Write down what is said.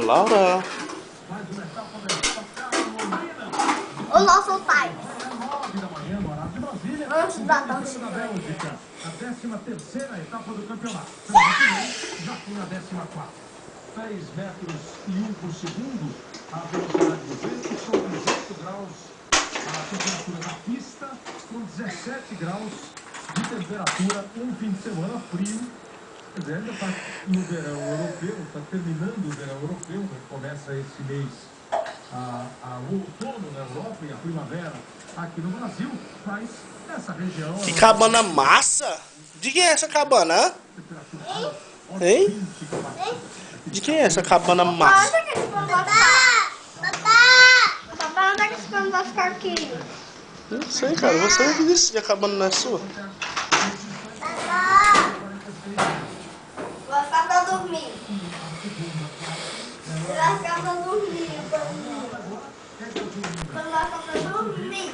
Laura. O nosso pai. Antes da dança. A 13ª etapa do campeonato. Já tem a 14ª. 6 metros e 1 por segundo. A velocidade do vento são 18 graus. A temperatura da pista com 17 graus de temperatura. Um fim de semana frio. Quer dizer, ainda está no verão europeu, está terminando o verão europeu, começa esse mês o outono na Europa e a primavera aqui no Brasil, mas nessa região... Que cabana massa! De quem é essa cabana? Hein? De quem é essa cabana massa? Papai, onde é que esse pano vai ficar aqui? Não sei, cara. Você não disse que a cabana não é sua. Vai ficar pra dormir. Vai ficar pra dormir. Vai ficar pra dormir.